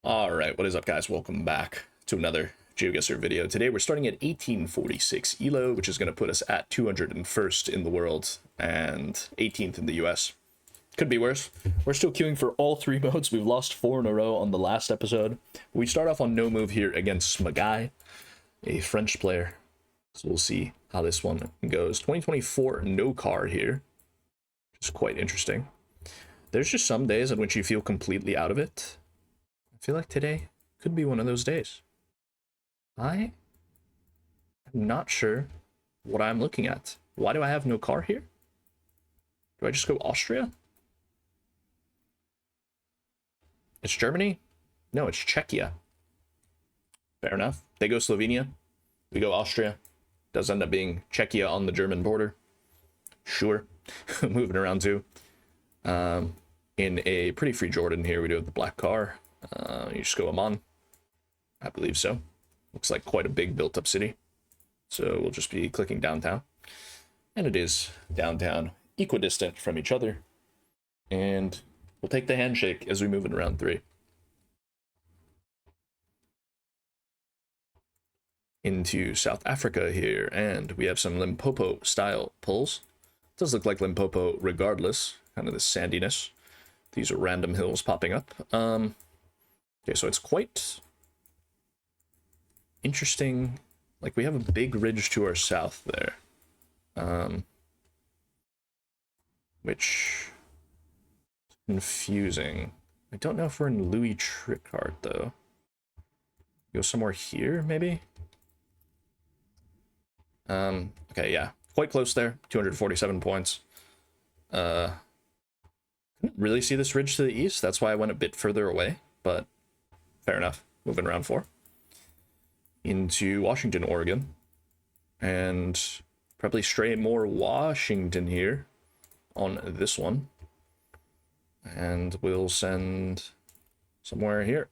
Alright, what is up guys? Welcome back to another GeoGuessr video. Today we're starting at 1846 ELO, which is going to put us at 201st in the world and 18th in the US. Could be worse. We're still queuing for all three modes. We've lost 4 in a row on the last episode. We start off on no move here against Smaguy, a French player. So we'll see how this one goes. 2024 no car here, which is quite interesting. There's just some days in which you feel completely out of it. I feel like today could be one of those days. I am not sure what I'm looking at. Why do I have no car here? Do I just go Austria? It's Germany? No, it's Czechia. Fair enough. They go Slovenia. We go Austria. Does end up being Czechia on the German border. Sure. Moving around too. In a pretty free Jordan here, we do have the black car. You just go Amman. I believe so. Looks like quite a big built-up city. So we'll just be clicking downtown. And it is downtown, equidistant from each other. And we'll take the handshake as we move in round 3. Into South Africa here, and we have some Limpopo-style pulls. It does look like Limpopo regardless, kind of the sandiness. These are random hills popping up. Okay, so it's quite interesting. Like, we have a big ridge to our south there. Which is confusing. I don't know if we're in Louis Tricard, though. Go somewhere here, maybe? Okay, yeah. Quite close there. 247 points. Couldn't really see this ridge to the east. That's why I went a bit further away, but fair enough. Moving round 4. Into Washington, Oregon. And probably stray more Washington here on this one. And we'll send somewhere here.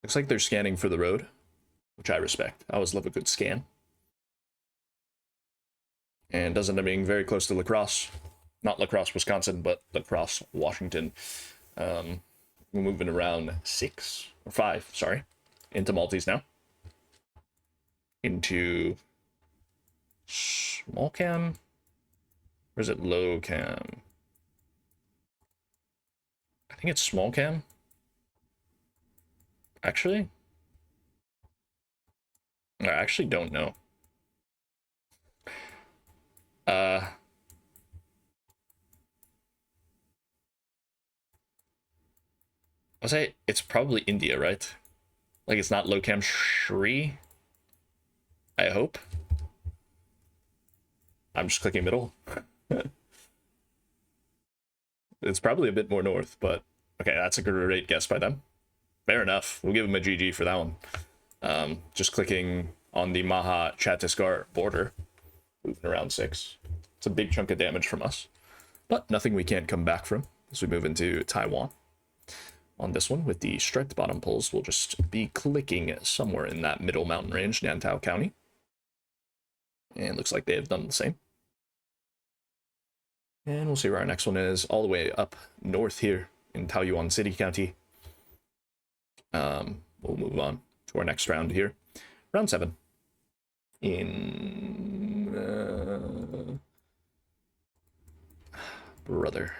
Looks like they're scanning for the road, which I respect. I always love a good scan. And does end up being very close to La Crosse. Not La Crosse, Wisconsin, but La Crosse, Washington. We're moving around 6 or 5, sorry, into Maltese now. Into small cam, or is it low cam? I think it's small cam. Actually, I actually don't know. I'll say it's probably India, right? Like, it's not Locam Shri. I hope. I'm just clicking middle. It's probably a bit more north, but okay, that's a great guess by them. Fair enough. We'll give him a GG for that one. Just clicking on the Maha Chhattisgarh border. Moving around 6. It's a big chunk of damage from us, but nothing we can't come back from as we move into Taiwan. On this one, with the striped bottom pulls, we'll just be clicking somewhere in that middle mountain range, Nantao County. And looks like they have done the same. And we'll see where our next one is, all the way up north here in Taoyuan City County. We'll move on to our next round here. Round 7. In... brother.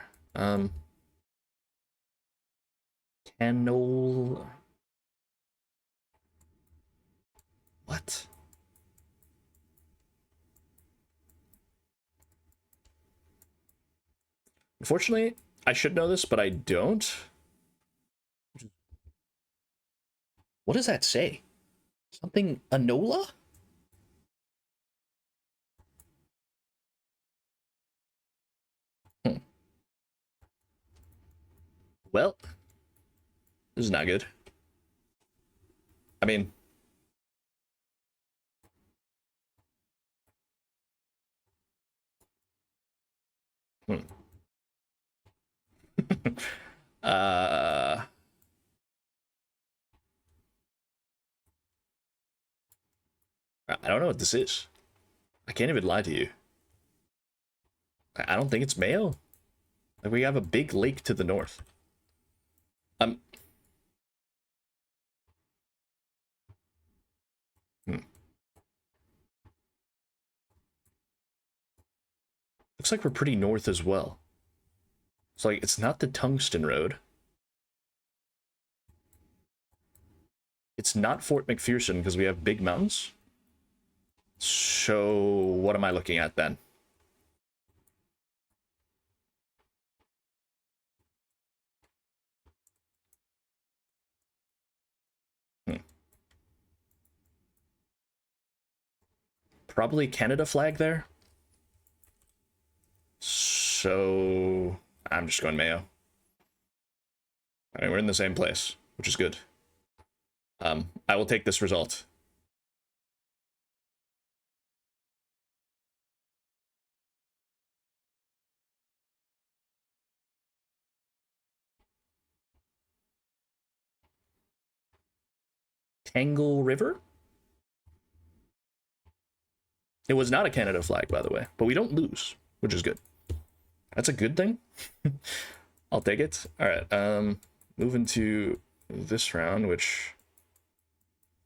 Canol... What? Unfortunately, I should know this, but I don't. What does that say? Something Anola? Well, this is not good. I mean... I don't know what this is. I can't even lie to you. I don't think it's Mayo. Like, we have a big lake to the north. Um. Hmm. Looks like we're pretty north as well. It's like, it's not the Tungsten Road. It's not Fort McPherson because we have big mountains. So what am I looking at then? Hmm. Probably Canada flag there. So I'm just going Mayo. I mean, we're in the same place, which is good. I will take this result. Tangle River? It was not a Canada flag, by the way, but we don't lose, which is good. That's a good thing. I'll take it. All right. Moving to this round, which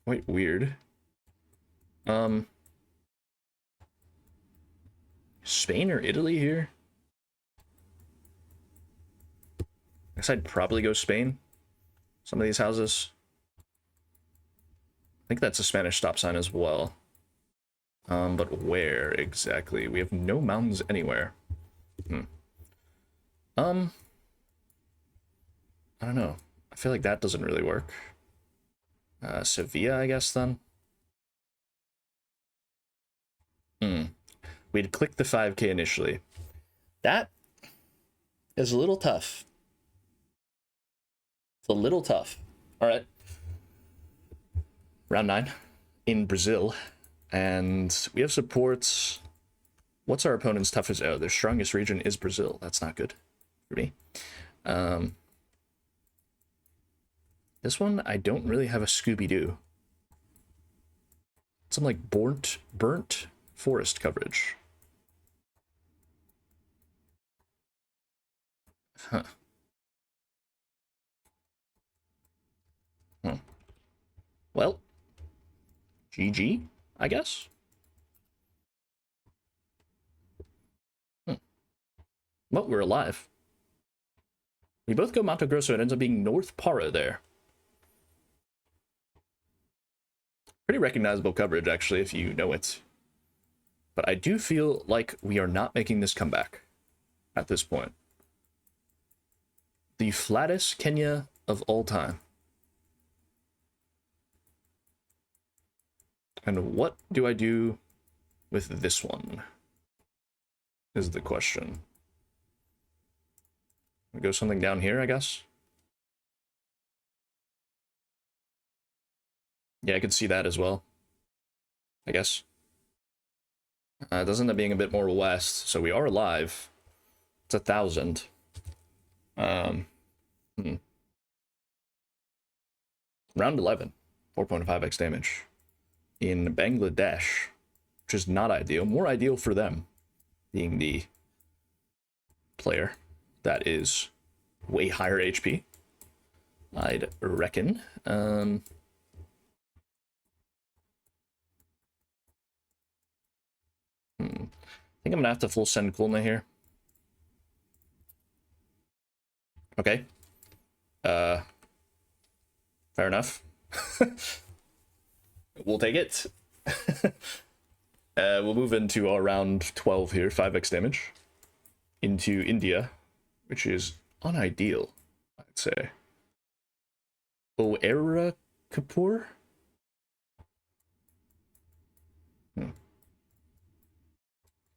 quite weird. Spain or Italy here? I guess I'd probably go Spain. Some of these houses. I think that's a Spanish stop sign as well. But where exactly? We have no mountains anywhere. I don't know. I feel like that doesn't really work. Sevilla, I guess, then. We'd click the 5K initially. That is a little tough. It's a little tough. All right. Round 9 in Brazil. And we have supports. What's our opponent's toughest? Oh, their strongest region is Brazil. That's not good for me. This one, I don't really have a Scooby-Doo. Some like burnt forest coverage. Huh. Well, GG, I guess. Well, we're alive. We both go Mato Grosso. It ends up being North Para there. Pretty recognizable coverage, actually, if you know it. But I do feel like we are not making this comeback at this point. The flattest Kenya of all time. And what do I do with this one? Is the question. We go something down here, I guess. Yeah, I could see that as well. I guess. It does end up being a bit more west, so we are alive. It's 1,000. Round 11, 4.5x damage in Bangladesh, which is not ideal. More ideal for them, being the player that is way higher HP, I'd reckon. I think I'm gonna have to full send Kulna here. Okay. Fair enough. We'll take it. We'll move into our round 12 here, 5x damage, into India, which is unideal, I'd say. Oera Kapoor?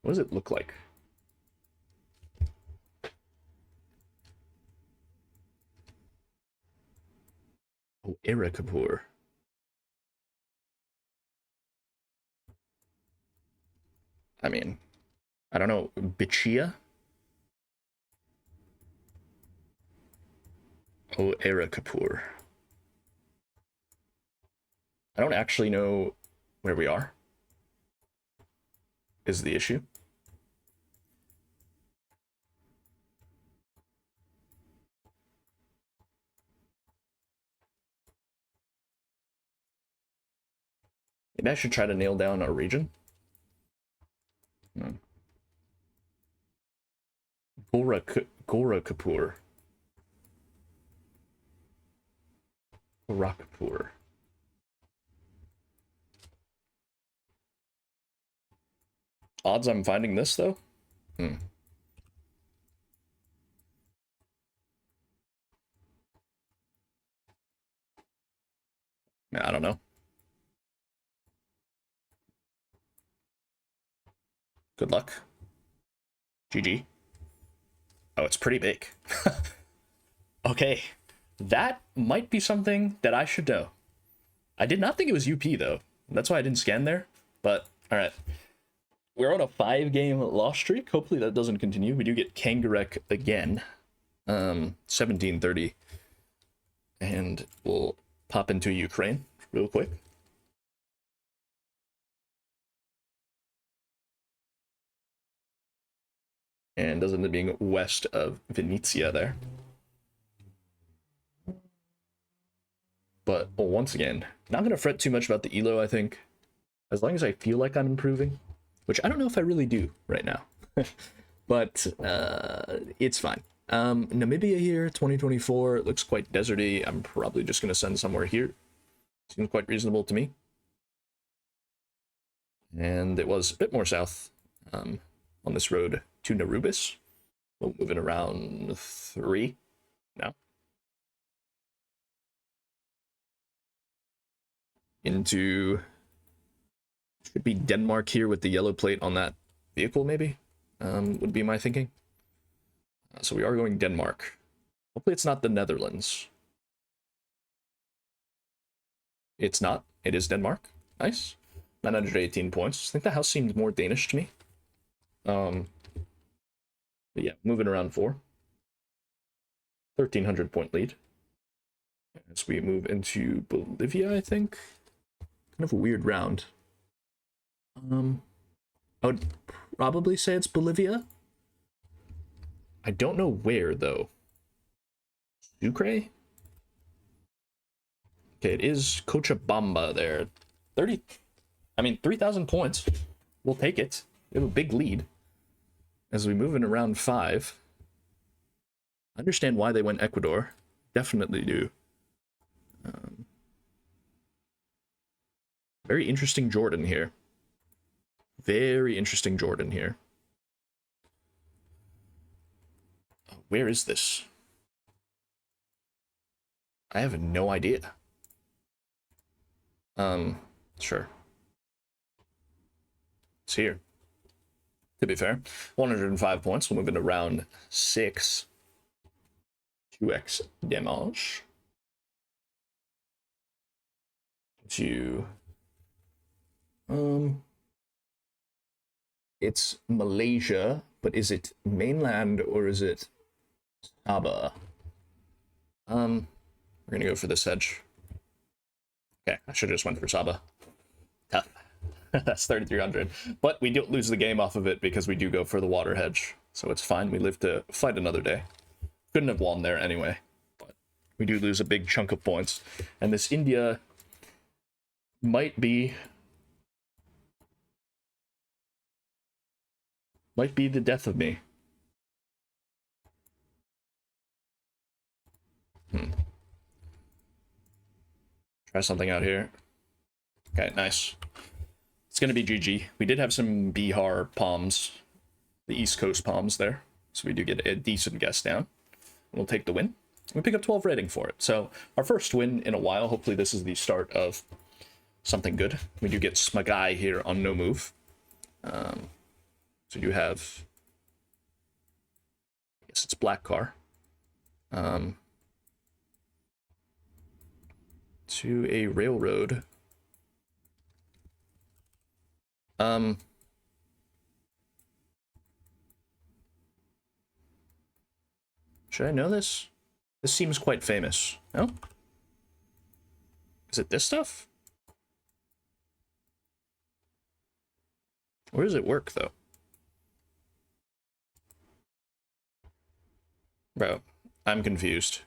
What does it look like? Oera Kapoor. I mean, I don't know. Bichia? Oera Kapoor. I don't actually know where we are, is the issue. Maybe I should try to nail down a region. No. Gorakhpur. Gorakhpur. Odds I'm finding this, though? Hmm. I don't know. Good luck. GG. Oh, it's pretty big. Okay. That might be something that I should know. I did not think it was UP, though. That's why I didn't scan there. But, alright. We're on a 5-game loss streak. Hopefully that doesn't continue. We do get Kangurek again. 1730. And we'll pop into Ukraine real quick. And does end up being west of Venetia there. But once again, not going to fret too much about the elo, I think. As long as I feel like I'm improving. Which I don't know if I really do right now. But it's fine. Namibia here, 2024. It looks quite deserty. I'm probably just going to send somewhere here. Seems quite reasonable to me. And it was a bit more south on this road to Narubis. We'll move it around 3 now. Into, should be Denmark here with the yellow plate on that vehicle, maybe, would be my thinking. So we are going Denmark. Hopefully it's not the Netherlands. It's not. It is Denmark. Nice. 918 points. I think the house seemed more Danish to me. But yeah, moving around 4. 1,300 point lead. As we move into Bolivia, I think. Kind of a weird round. I would probably say it's Bolivia. I don't know where, though. Sucre? Okay, it is Cochabamba there. 3,000 points. We'll take it. We have a big lead. As we move in around 5. I understand why they went Ecuador. Definitely do. Very interesting Jordan here. Very interesting Jordan here. Where is this? I have no idea. Sure. It's here. To be fair, 105 points. We'll move into round 6. 2x damage. To it's Malaysia, but is it mainland or is it Sabah? We're gonna go for this hedge. Okay, I should have just went for Sabah. Tough. That's 3,300. But we don't lose the game off of it because we do go for the water hedge. So it's fine. We live to fight another day. Couldn't have won there anyway. But we do lose a big chunk of points. And this India might be the death of me. Try something out here. Okay, nice. It's going to be GG. We did have some Bihar palms, the East Coast palms there. So we do get a decent guess down. We'll take the win. We pick up 12 rating for it. So our first win in a while. Hopefully this is the start of something good. We do get Smaguy here on no move. So you have, I guess it's black car. To a railroad. Should I know this? This seems quite famous. No? Is it this stuff? Where does it work, though? Bro, I'm confused.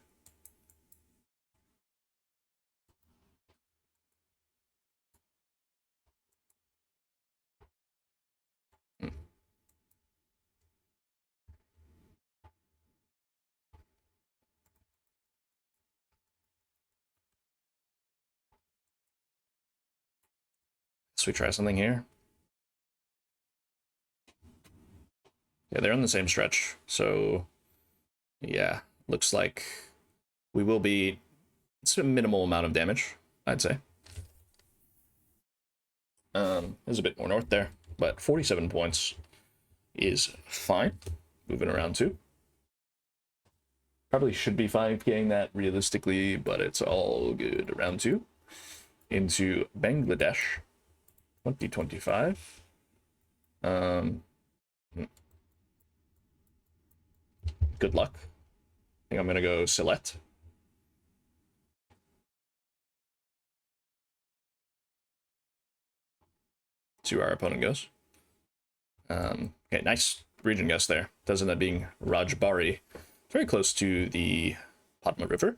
So we try something here. Yeah, they're on the same stretch. So, yeah, looks like we will be... It's a minimal amount of damage, I'd say. There's a bit more north there, but 47 points is fine. Moving around too. Probably should be fine getting that realistically, but it's all good. Round 2 into Bangladesh, 2025. Good luck. I think I'm gonna go Sylhet. See where our opponent goes. Okay, nice region guess there. Does end up being Rajbari. Very close to the Padma River.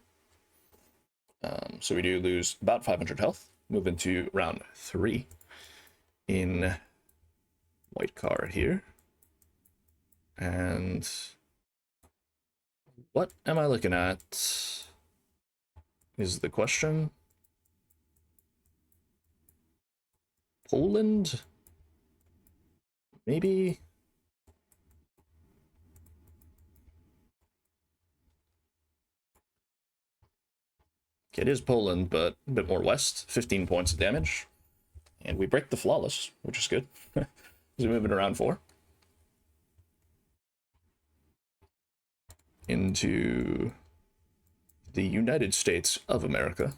So we do lose about 500 health. Move into round 3 in white card here. And what am I looking at is the question. Poland? Maybe? It is Poland, but a bit more west. 15 points of damage. And we break the flawless, which is good. As we move it around 4. Into the United States of America.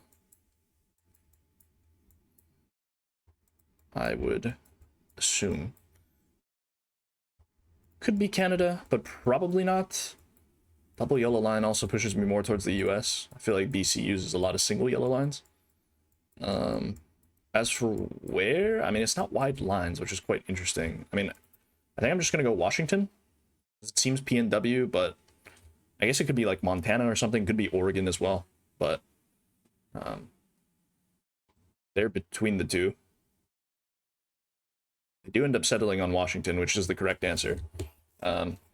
I would assume. Could be Canada, but probably not. Double yellow line also pushes me more towards the US. I feel like BC uses a lot of single yellow lines. As for where, I mean, it's not wide lines, which is quite interesting. I mean, I think I'm just going to go Washington. It seems PNW, but I guess it could be like Montana or something. Could be Oregon as well, but they're between the two. They do end up settling on Washington, which is the correct answer,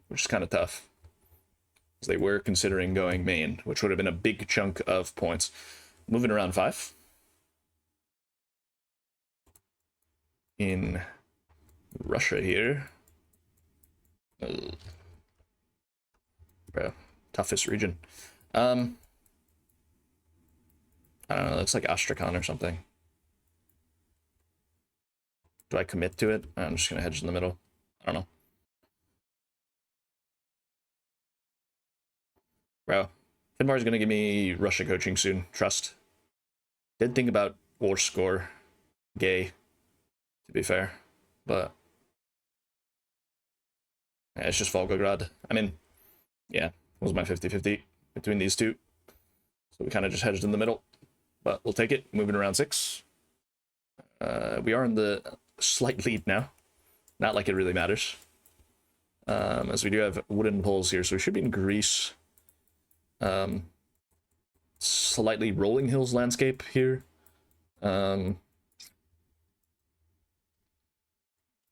which is kind of tough. They were considering going Maine, which would have been a big chunk of points. Moving around 5. In Russia here. Bro, toughest region. I don't know, looks like Astrakhan or something. Do I commit to it? I'm just gonna hedge in the middle. I don't know. Bro, Finbar's gonna give me Russia coaching soon. Trust. Did think about war score. Gay, to be fair. But yeah, it's just Volgograd. I mean, yeah, it was my 50-50 between these two. So we kind of just hedged in the middle. But we'll take it. Moving around 6. We are in the slight lead now. Not like it really matters. As we do have wooden poles here, so we should be in Greece. Slightly rolling hills landscape here. I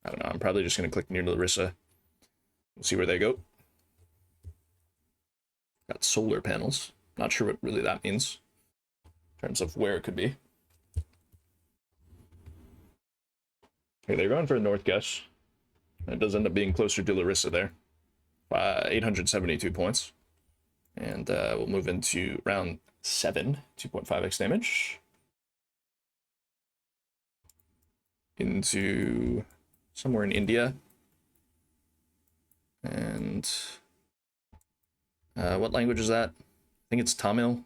don't know, I'm probably just going to click near Larissa. We'll see where they go. Got solar panels. Not sure what really that means in terms of where it could be. Okay, they're going for a north guess. It does end up being closer to Larissa there. 872 points. And we'll move into round 7, 2.5x damage. Into somewhere in India. And what language is that? I think it's Tamil.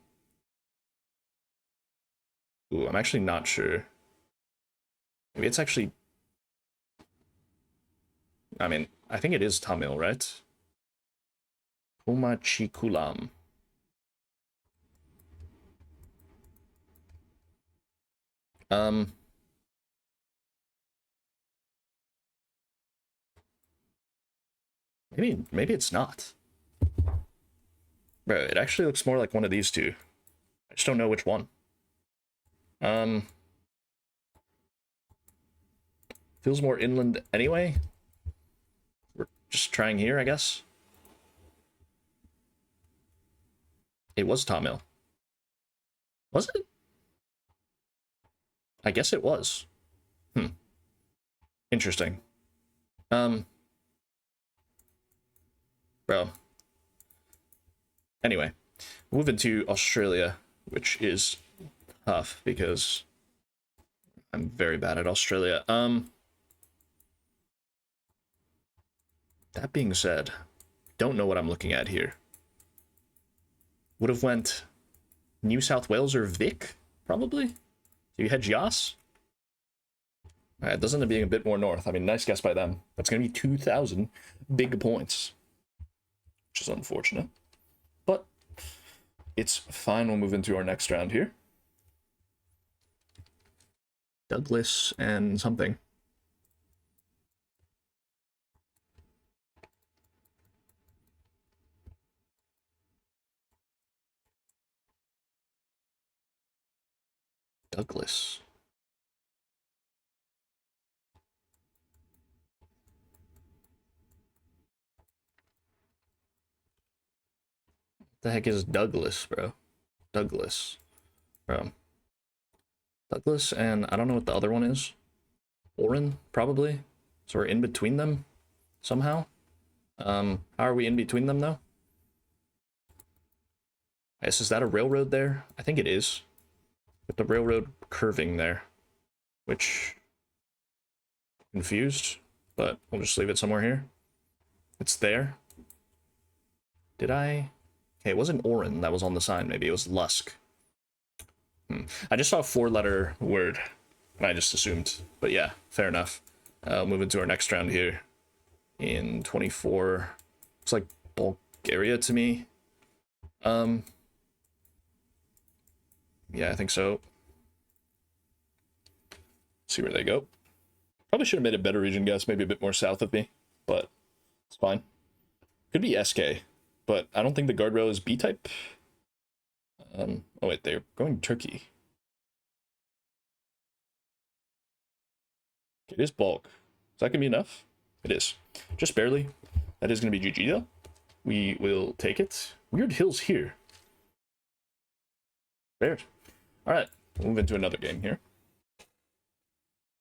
Ooh, I'm actually not sure. Maybe it's actually... I mean, I think it is Tamil, right? Pumachikulam. Maybe it's not. Bro, it actually looks more like one of these two. I just don't know which one. Feels more inland anyway. We're just trying here, I guess. It was Tamil. Was it? I guess it was. Interesting. Bro. Anyway, moving to Australia, which is tough because I'm very bad at Australia. That being said, don't know what I'm looking at here. Would have went New South Wales or Vic, probably? Do you hedge Yas? Alright, it does end up being a bit more north. I mean, nice guess by them. That's going to be 2,000 big points, which is unfortunate. But it's fine. We'll move into our next round here. Douglas and something. Douglas. What the heck is Douglas, bro? Douglas. Bro. Douglas and I don't know what the other one is. Oren, probably. So we're in between them somehow. How are we in between them though? I guess, is that a railroad there? I think it is. With the railroad curving there. Which, confused, but we'll just leave it somewhere here. It's there. Did I? Okay, it wasn't Oren that was on the sign. Maybe it was Lusk. I just saw a 4-letter word, and I just assumed. But yeah, fair enough. Move into our next round here. In 24. Looks like Bulgaria to me. Yeah, I think so. See where they go. Probably should have made a better region guess, maybe a bit more south of me, but it's fine. Could be SK, but I don't think the guardrail is B-type. Oh wait, they're going Turkey. It is bulk. Is that gonna be enough? It is. Just barely. That is gonna be GG though. We will take it. Weird hills here. Weird. Alright, we'll move into another game here.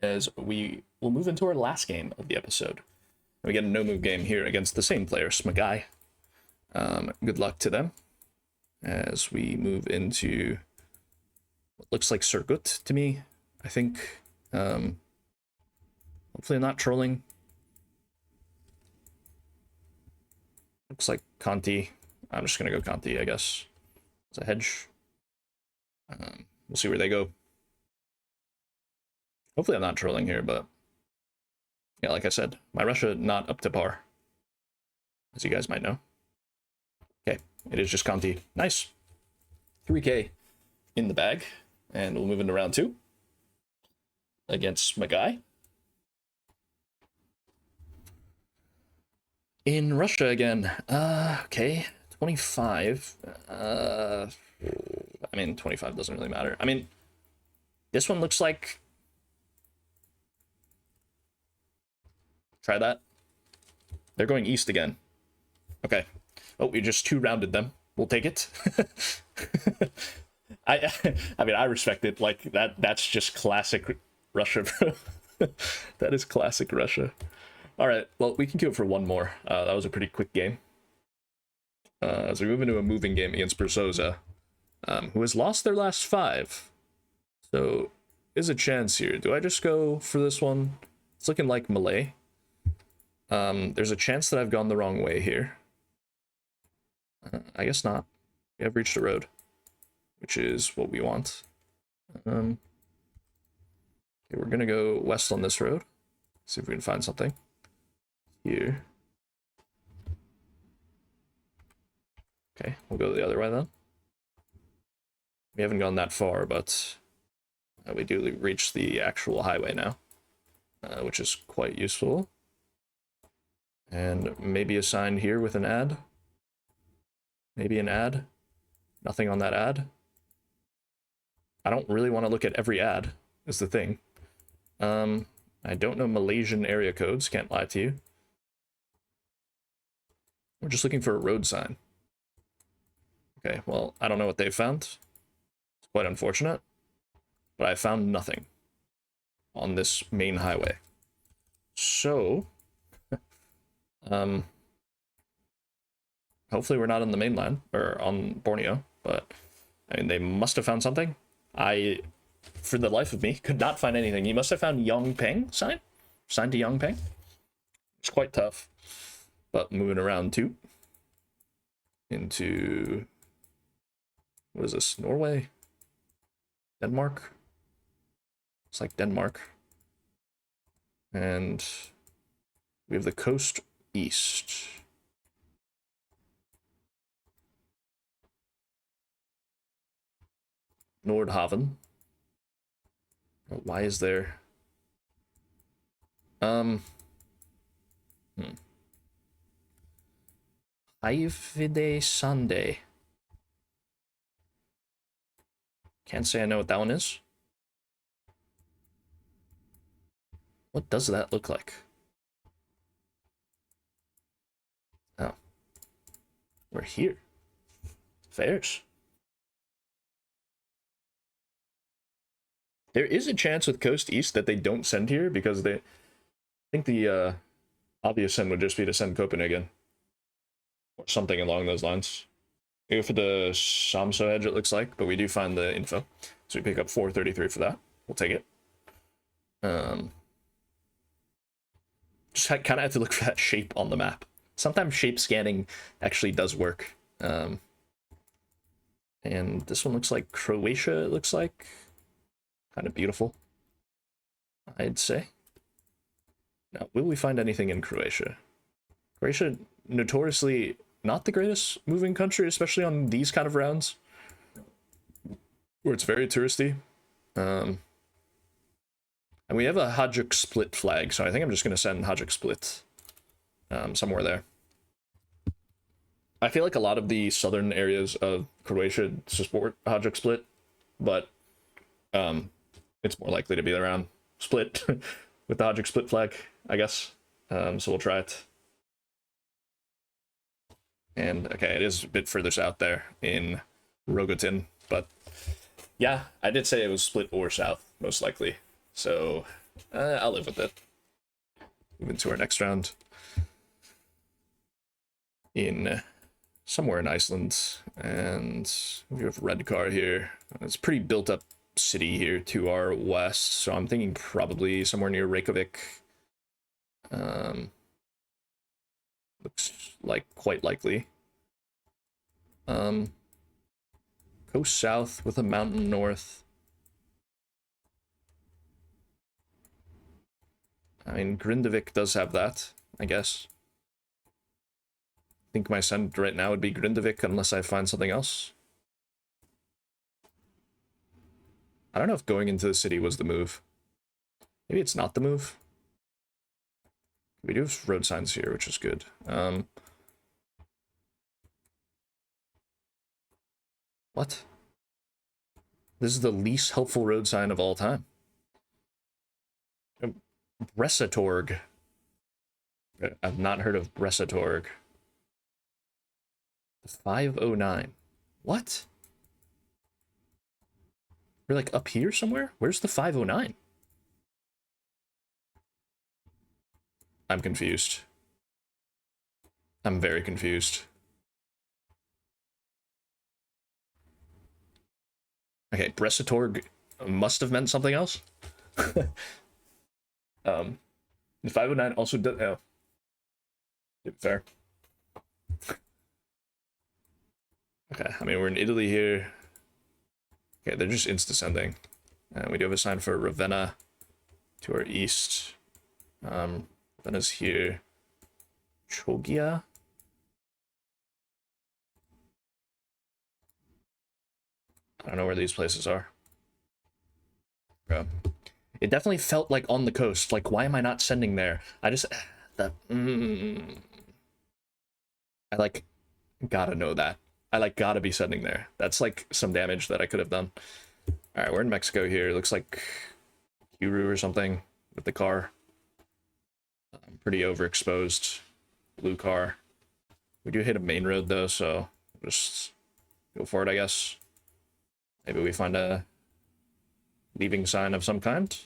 As we will move into our last game of the episode. We get a no-move game here against the same player, Smaguy. Good luck to them. As we move into what looks like Circuit to me, I think. Hopefully I'm not trolling. Looks like Conti. I'm just going to go Conti, I guess. It's a hedge. We'll see where they go. Hopefully I'm not trolling here, but yeah, like I said, my Russia not up to par, as you guys might know. Okay, it is just Conti. Nice. 3K in the bag, and we'll move into round 2 against Smaguy. In Russia again. Okay, 25. I mean, 25 doesn't really matter. I mean, this one looks like... Try that. They're going east again. Okay. Oh, we just 2-rounded them. We'll take it. I mean, I respect it. Like, that's just classic Russia, bro. That is classic Russia. All right, well, we can queue it for one more. That was a pretty quick game. As we move into a moving game against Brzoza, who has lost their last 5. So, is a chance here. Do I just go for this one? It's looking like Malay. There's a chance that I've gone the wrong way here. I guess not. We have reached a road, which is what we want. Okay, we're gonna go west on this road. See if we can find something here. Okay, we'll go the other way then. We haven't gone that far, but we do reach the actual highway now, which is quite useful. And maybe a sign here with an ad. Maybe an ad. Nothing on that ad. I don't really want to look at every ad, is the thing. I don't know Malaysian area codes, can't lie to you. We're just looking for a road sign. Okay, well, I don't know what they found. It's quite unfortunate. But I found nothing on this main highway. So, um, hopefully we're not on the mainland or on Borneo, but I mean, they must have found something. I, for the life of me, could not find anything. You must have found Yongpeng sign to Yongpeng. It's quite tough, but moving around too. Into, what is this, Norway? Denmark? It's like Denmark. And we have the coast east. Nordhaven. Why is there... Haivide Sunday. Can't say I know what that one is. What does that look like? Oh. We're here. Fairs. There is a chance with Coast East that they don't send here because they... I think the obvious send would just be to send Copenhagen. Or something along those lines. We go for the Samso edge, it looks like, but we do find the info. So we pick up 433 for that. We'll take it. Just kind of have to look for that shape on the map. Sometimes shape scanning actually does work. And this one looks like Croatia, it looks like. Kind of beautiful, I'd say. Now, will we find anything in Croatia? Croatia, notoriously not the greatest moving country, especially on these kind of rounds, where it's very touristy. And we have a Hajduk Split flag, so I think I'm just going to send Hajduk Split somewhere there. I feel like a lot of the southern areas of Croatia support Hajduk Split, but it's more likely to be around Split with the Hajduk Split flag, I guess. So we'll try it. And okay, it is a bit further south there in Rogotin, but yeah, I did say it was Split or south, most likely. So I'll live with it. Move into our next round. In somewhere in Iceland, and we have Redcar here. It's a pretty built up city here to our west, so I'm thinking probably somewhere near Reykjavik. Looks like quite likely. Coast south with a mountain north. I mean, Grindavik does have that, I guess. I think my send right now would be Grindavik unless I find something else. I don't know if going into the city was the move. Maybe it's not the move. We do have road signs here, which is good. What? This is the least helpful road sign of all time. Bressatorg. I've not heard of Bressatorg. 509. What? We're like up here somewhere? Where's the 509? I'm confused. I'm very confused. Okay, Bressatorg must have meant something else. The 509 also does. Oh, fair. Okay, I mean, we're in Italy here. Okay, they're just insta-sending. And we do have a sign for Ravenna to our east. Ravenna's here. Chogia? I don't know where these places are. Bro. It definitely felt like on the coast. Like, why am I not sending there? I just... I, like, gotta know that. I, like, gotta be sending there. That's, like, some damage that I could have done. Alright, we're in Mexico here. It looks like Kuru or something with the car. Pretty overexposed. Blue car. We do hit a main road, though, so just go for it, I guess. Maybe we find a leaving sign of some kind.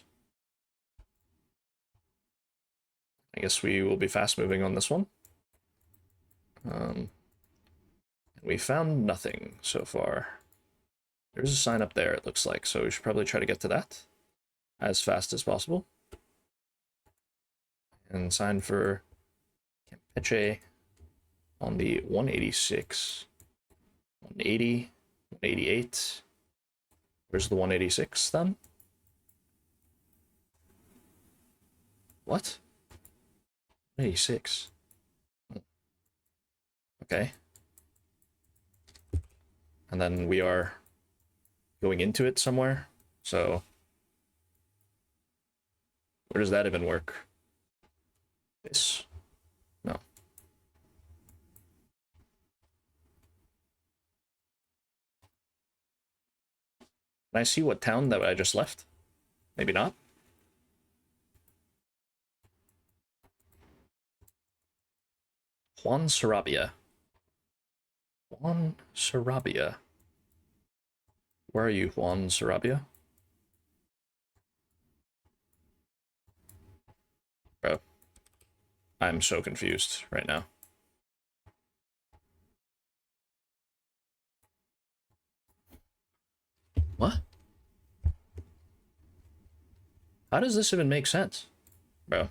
I guess we will be fast moving on this one. We found nothing so far. There's a sign up there, it looks like, so we should probably try to get to that as fast as possible. And sign for Campeche on the 186. 180, 188. Where's the 186 then? What? 186. Okay. And then we are going into it somewhere. So where does that even work? This? No. Can I see what town that I just left? Maybe not. Juan Sarabia. Juan Sarabia. Where are you, Juan Sarabia? Bro, I'm so confused right now. What? How does this even make sense, bro?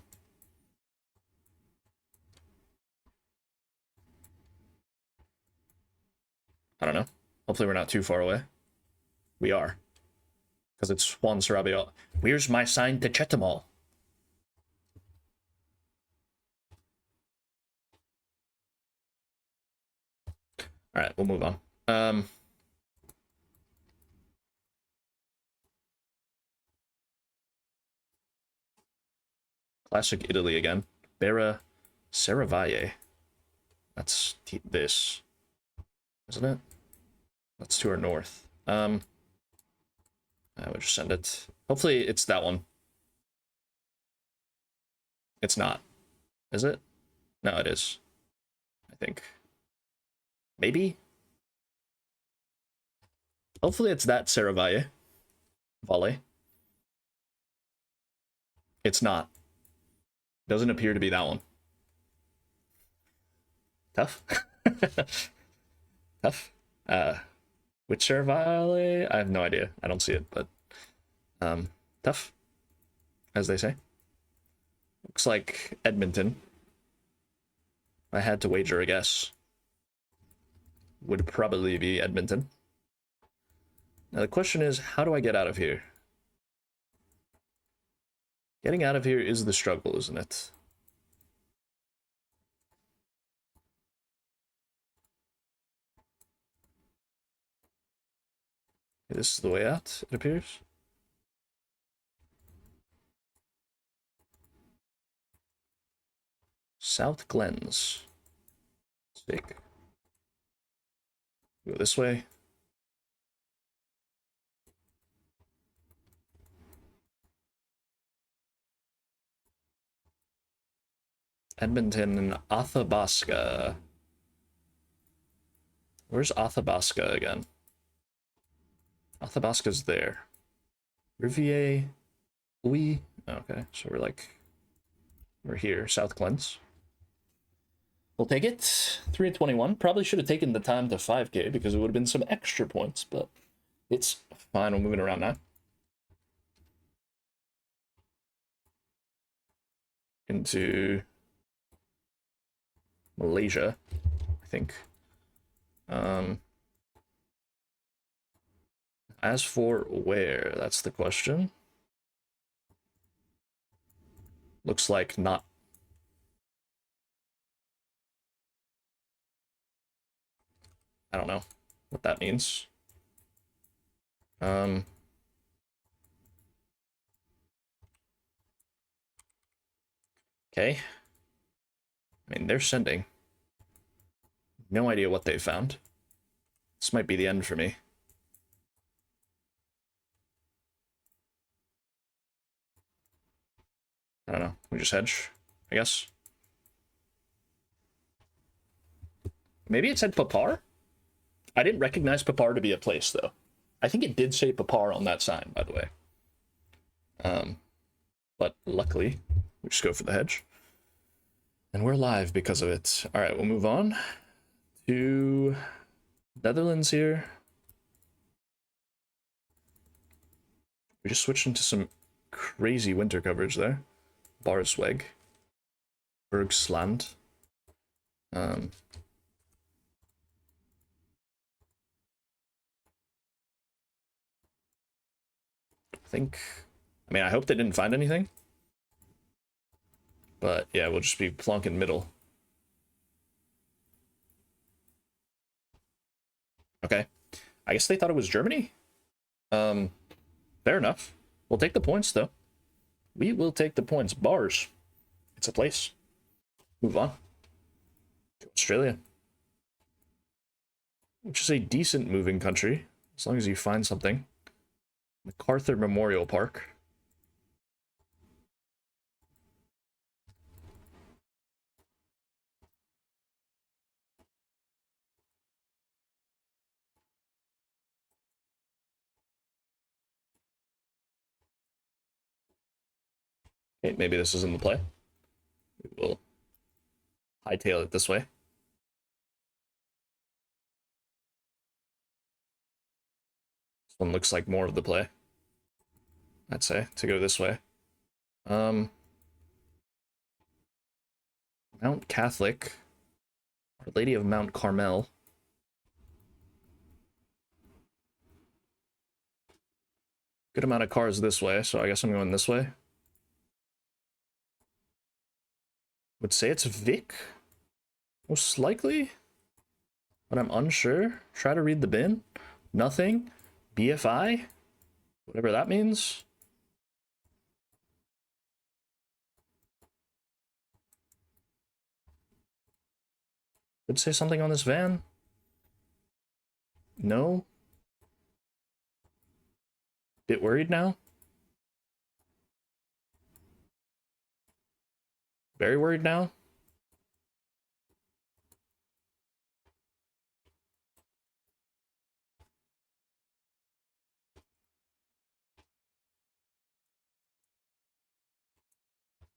I don't know. Hopefully we're not too far away. We are. Because it's Juan Sarabia. Where's my sign to Chetumal? Alright, we'll move on. Classic Italy again. Bera Serravalle. That's this. Isn't it? That's to our north. I would just send it. Hopefully it's that one. It's not. Is it? No, it is. I think. Maybe? Hopefully it's that Serravalle. Volley. It's not. Doesn't appear to be that one. Tough. Tough. Which Serravalle? I have no idea. I don't see it, but tough, as they say. Looks like Edmonton. I had to wager a guess. Would probably be Edmonton. Now the question is, how do I get out of here? Getting out of here is the struggle, isn't it? This is the way out, it appears. South Glens. Sick. Go this way. Edmonton and Athabasca. Where's Athabasca again? Athabasca's there. Rivier. Louis. Okay, so we're here, South Glens. We'll take it. 321. Probably should have taken the time to 5K because it would have been some extra points, but it's fine. We're moving around now. Into Malaysia, I think. As for where, that's the question. Looks like not. I don't know what that means. Okay. I mean, they're sending. No idea what they found. This might be the end for me. I don't know. We just hedge, I guess. Maybe it said Papar? I didn't recognize Papar to be a place, though. I think it did say Papar on that sign, by the way. But luckily, we just go for the hedge. And we're live because of it. All right, we'll move on to Netherlands here. We just switched into some crazy winter coverage there. Barsweg. Bergsland. I think... I mean, I hope they didn't find anything. But yeah, we'll just be plonking middle. Okay. I guess they thought it was Germany? Fair enough. We'll take the points, though. We will take the points. Bars. It's a place. Move on to Australia, which is a decent moving country, as long as you find something. MacArthur Memorial Park. Okay, maybe this is in the play. We will hightail it this way. This one looks like more of the play, I'd say, to go this way. Mount Catholic. Our Lady of Mount Carmel. Good amount of cars this way, so I guess I'm going this way. Would say it's Vic, most likely, but I'm unsure. Try to read the bin. Nothing. BFI, whatever that means. Could say something on this van. No. Bit worried now. Very worried now.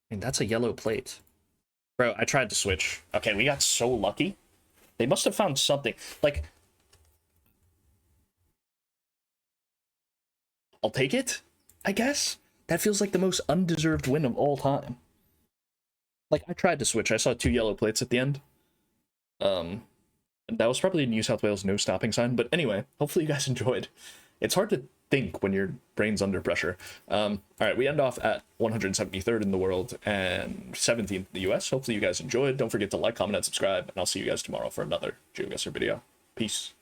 And that's a yellow plate. Bro, I tried to switch. Okay, we got so lucky. They must have found something. Like, I'll take it, I guess. That feels like the most undeserved win of all time. Like, I tried to switch. I saw 2 yellow plates at the end. That was probably New South Wales no stopping sign. But anyway, hopefully you guys enjoyed. It's hard to think when your brain's under pressure. All right, we end off at 173rd in the world and 17th in the US. Hopefully you guys enjoyed. Don't forget to like, comment, and subscribe. And I'll see you guys tomorrow for another GeoGuessr video. Peace.